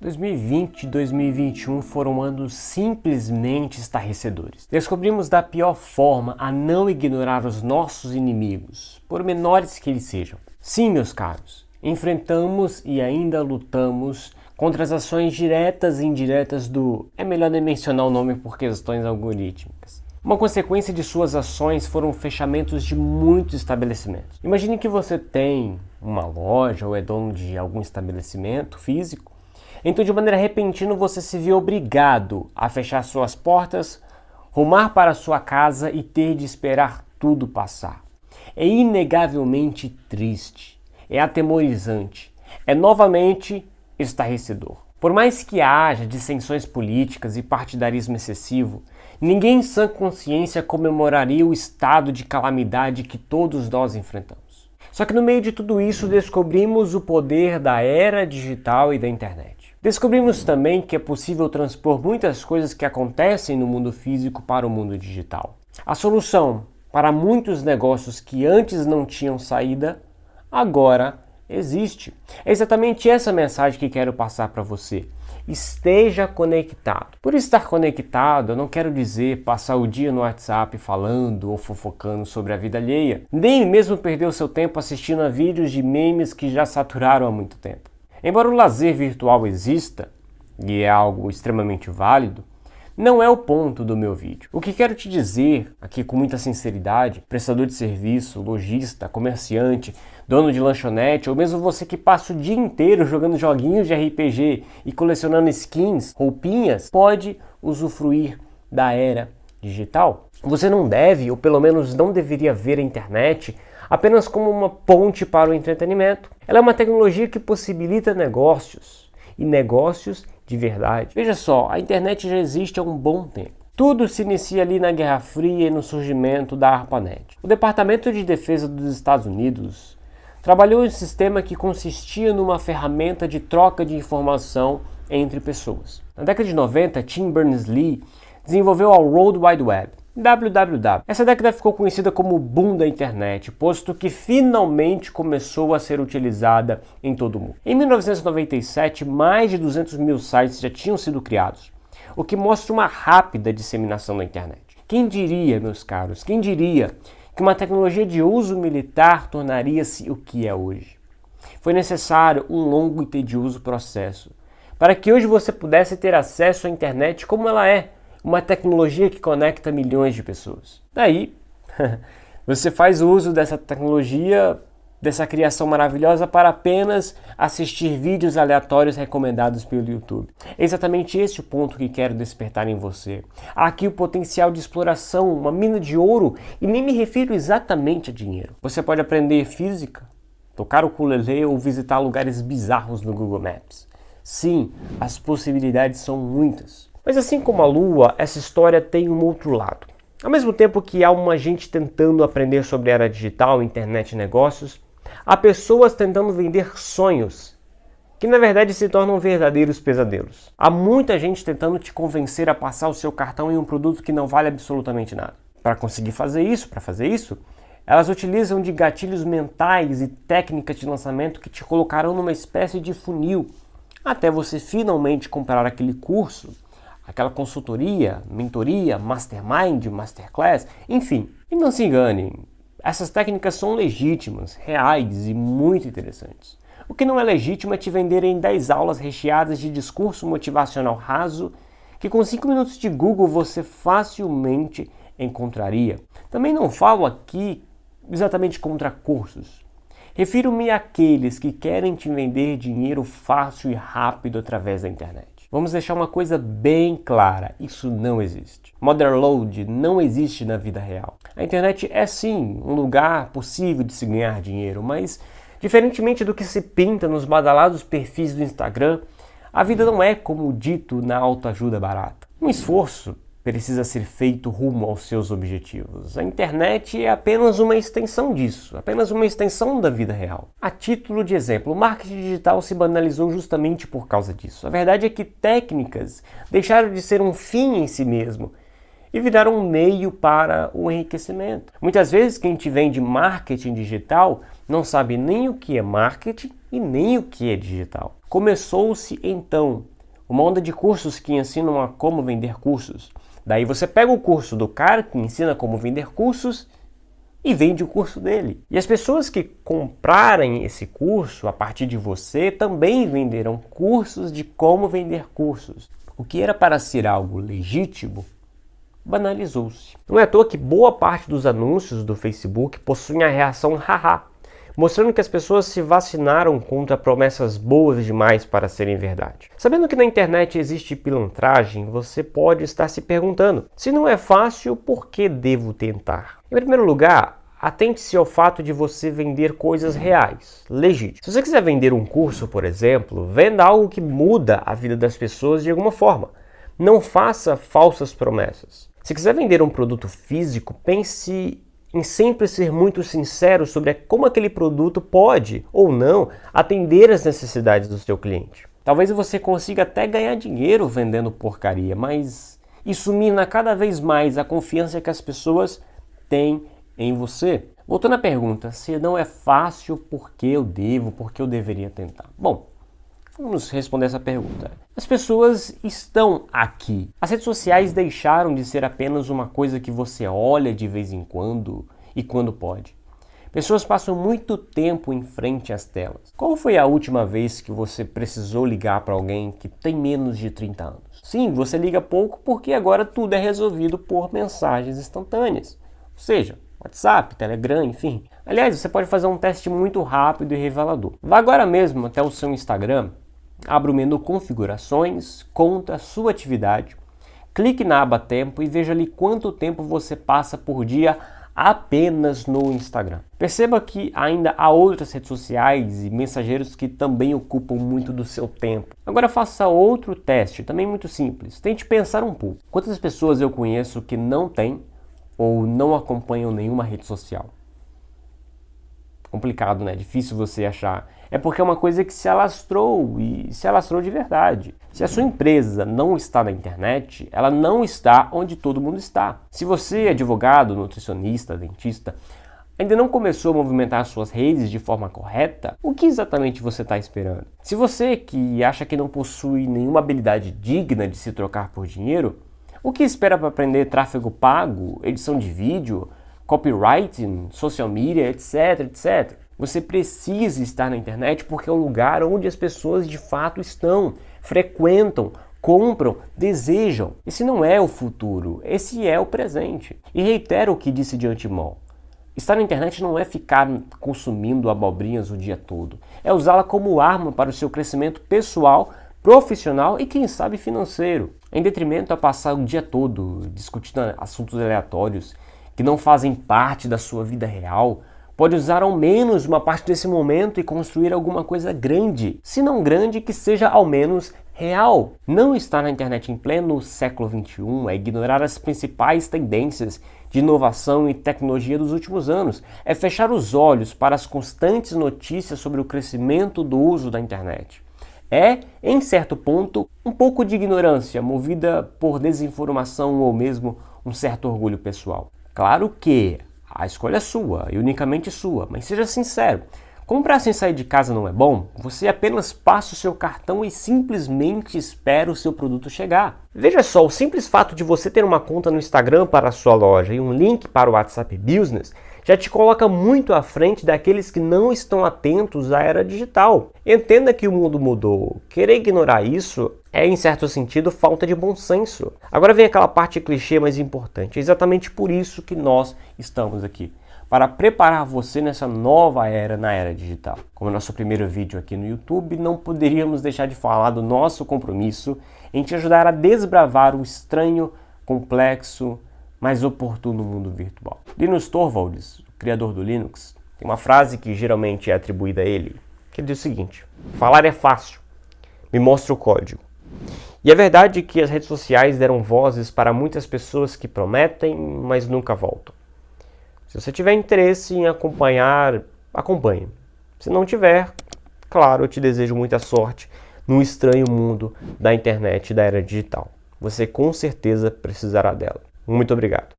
2020 e 2021 foram anos simplesmente estarrecedores. Descobrimos da pior forma a não ignorar os nossos inimigos, por menores que eles sejam. Sim, meus caros, enfrentamos e ainda lutamos contra as ações diretas e indiretas do... É melhor nem mencionar o nome por questões algorítmicas. Uma consequência de suas ações foram fechamentos de muitos estabelecimentos. Imagine que você tem uma loja ou é dono de algum estabelecimento físico. Então, de maneira repentina, você se viu obrigado a fechar suas portas, rumar para sua casa e ter de esperar tudo passar. É inegavelmente triste, é atemorizante, é novamente estarrecedor. Por mais que haja dissensões políticas e partidarismo excessivo, ninguém em sã consciência comemoraria o estado de calamidade que todos nós enfrentamos. Só que no meio de tudo isso descobrimos o poder da era digital e da internet. Descobrimos também que é possível transpor muitas coisas que acontecem no mundo físico para o mundo digital. A solução para muitos negócios que antes não tinham saída, agora existe. É exatamente essa mensagem que quero passar para você. Esteja conectado. Por estar conectado, eu não quero dizer passar o dia no WhatsApp falando ou fofocando sobre a vida alheia, nem mesmo perder o seu tempo assistindo a vídeos de memes que já saturaram há muito tempo. Embora o lazer virtual exista, e é algo extremamente válido, não é o ponto do meu vídeo. O que quero te dizer aqui com muita sinceridade, prestador de serviço, lojista, comerciante, dono de lanchonete, ou mesmo você que passa o dia inteiro jogando joguinhos de RPG e colecionando skins, roupinhas, pode usufruir da era digital. Você não deve, ou pelo menos não deveria ver a internet apenas como uma ponte para o entretenimento. Ela é uma tecnologia que possibilita negócios, e negócios de verdade. Veja só, a internet já existe há um bom tempo. Tudo se inicia ali na Guerra Fria e no surgimento da ARPANET. O Departamento de Defesa dos Estados Unidos trabalhou em um sistema que consistia numa ferramenta de troca de informação entre pessoas. Na década de 90, Tim Berners-Lee desenvolveu a World Wide Web, www. Essa década ficou conhecida como o boom da internet, posto que finalmente começou a ser utilizada em todo o mundo. Em 1997, mais de 200 mil sites já tinham sido criados, o que mostra uma rápida disseminação da internet. Quem diria, meus caros, quem diria que uma tecnologia de uso militar tornaria-se o que é hoje? Foi necessário um longo e tedioso processo para que hoje você pudesse ter acesso à internet como ela é, uma tecnologia que conecta milhões de pessoas. Daí, você faz uso dessa tecnologia, dessa criação maravilhosa para apenas assistir vídeos aleatórios recomendados pelo YouTube. É exatamente esse o ponto que quero despertar em você. Há aqui o potencial de exploração, uma mina de ouro, e nem me refiro exatamente a dinheiro. Você pode aprender física, tocar o ukulele ou visitar lugares bizarros no Google Maps. Sim, as possibilidades são muitas. Mas assim como a Lua, essa história tem um outro lado. Ao mesmo tempo que há uma gente tentando aprender sobre a era digital, internet e negócios, há pessoas tentando vender sonhos, que na verdade se tornam verdadeiros pesadelos. Há muita gente tentando te convencer a passar o seu cartão em um produto que não vale absolutamente nada. Para conseguir fazer isso, elas utilizam de gatilhos mentais e técnicas de lançamento que te colocarão numa espécie de funil, até você finalmente comprar aquele curso, aquela consultoria, mentoria, mastermind, masterclass, enfim. E não se enganem, essas técnicas são legítimas, reais e muito interessantes. O que não é legítimo é te venderem 10 aulas recheadas de discurso motivacional raso que com 5 minutos de Google você facilmente encontraria. Também não falo aqui exatamente contra cursos. Refiro-me àqueles que querem te vender dinheiro fácil e rápido através da internet. Vamos deixar uma coisa bem clara, isso não existe. Motherload não existe na vida real. A internet é sim um lugar possível de se ganhar dinheiro, mas diferentemente do que se pinta nos badalados perfis do Instagram, a vida não é como dito na autoajuda barata. Um esforço precisa ser feito rumo aos seus objetivos. A internet é apenas uma extensão disso, apenas uma extensão da vida real. A título de exemplo, o marketing digital se banalizou justamente por causa disso. A verdade é que técnicas deixaram de ser um fim em si mesmo e viraram um meio para o enriquecimento. Muitas vezes quem te vende marketing digital não sabe nem o que é marketing e nem o que é digital. Começou-se então uma onda de cursos que ensinam a como vender cursos. Daí você pega o curso do cara que ensina como vender cursos e vende o curso dele. E as pessoas que comprarem esse curso a partir de você também venderão cursos de como vender cursos. O que era para ser algo legítimo banalizou-se. Não é à toa que boa parte dos anúncios do Facebook possuem a reação haha, mostrando que as pessoas se vacinaram contra promessas boas demais para serem verdade. Sabendo que na internet existe pilantragem, você pode estar se perguntando: se não é fácil, por que devo tentar? Em primeiro lugar, atente-se ao fato de você vender coisas reais, legítimas. Se você quiser vender um curso, por exemplo, venda algo que muda a vida das pessoas de alguma forma. Não faça falsas promessas. Se quiser vender um produto físico, pense em sempre ser muito sincero sobre como aquele produto pode ou não atender às necessidades do seu cliente. Talvez você consiga até ganhar dinheiro vendendo porcaria, mas isso mina cada vez mais a confiança que as pessoas têm em você. Voltando à pergunta, se não é fácil, por que eu devo, por que eu deveria tentar? Bom, vamos responder essa pergunta. As pessoas estão aqui. As redes sociais deixaram de ser apenas uma coisa que você olha de vez em quando e quando pode. Pessoas passam muito tempo em frente às telas. Qual foi a última vez que você precisou ligar para alguém que tem menos de 30 anos? Sim, você liga pouco porque agora tudo é resolvido por mensagens instantâneas. Ou seja, WhatsApp, Telegram, enfim. Aliás, você pode fazer um teste muito rápido e revelador. Vá agora mesmo até o seu Instagram, abra o menu Configurações, Conta, Sua Atividade, clique na aba Tempo e veja ali quanto tempo você passa por dia apenas no Instagram. Perceba que ainda há outras redes sociais e mensageiros que também ocupam muito do seu tempo. Agora faça outro teste, também muito simples. Tente pensar um pouco. Quantas pessoas eu conheço que não têm ou não acompanham nenhuma rede social? Complicado, né? Difícil você achar. É porque é uma coisa que se alastrou e se alastrou de verdade. Se a sua empresa não está na internet, ela não está onde todo mundo está. Se você é advogado, nutricionista, dentista, ainda não começou a movimentar suas redes de forma correta, o que exatamente você está esperando? Se você que acha que não possui nenhuma habilidade digna de se trocar por dinheiro, o que espera para aprender tráfego pago, edição de vídeo, copywriting, social media, etc, etc? Você precisa estar na internet porque é o lugar onde as pessoas de fato estão, frequentam, compram, desejam. Esse não é o futuro, esse é o presente. E reitero o que disse de antemão. Estar na internet não é ficar consumindo abobrinhas o dia todo. É usá-la como arma para o seu crescimento pessoal, profissional e quem sabe financeiro. Em detrimento a passar o dia todo discutindo assuntos aleatórios que não fazem parte da sua vida real, pode usar ao menos uma parte desse momento e construir alguma coisa grande. Se não grande, que seja ao menos real. Não estar na internet em pleno século XXI é ignorar as principais tendências de inovação e tecnologia dos últimos anos. É fechar os olhos para as constantes notícias sobre o crescimento do uso da internet. É, em certo ponto, um pouco de ignorância, movida por desinformação ou mesmo um certo orgulho pessoal. Claro que a escolha é sua e unicamente sua, mas seja sincero. Comprar sem sair de casa não é bom? Você apenas passa o seu cartão e simplesmente espera o seu produto chegar. Veja só, o simples fato de você ter uma conta no Instagram para a sua loja e um link para o WhatsApp Business já te coloca muito à frente daqueles que não estão atentos à era digital. Entenda que o mundo mudou. Querer ignorar isso é, em certo sentido, falta de bom senso. Agora vem aquela parte clichê mais importante. É exatamente por isso que nós estamos aqui. Para preparar você nessa nova era, na era digital. Como nosso primeiro vídeo aqui no YouTube, não poderíamos deixar de falar do nosso compromisso em te ajudar a desbravar o estranho, complexo, mas oportuno mundo virtual. Linus Torvalds, o criador do Linux, tem uma frase que geralmente é atribuída a ele, que diz o seguinte: falar é fácil, me mostra o código. E é verdade que as redes sociais deram vozes para muitas pessoas que prometem, mas nunca voltam. Se você tiver interesse em acompanhar, acompanhe. Se não tiver, claro, eu te desejo muita sorte no estranho mundo da internet e da era digital. Você com certeza precisará dela. Muito obrigado.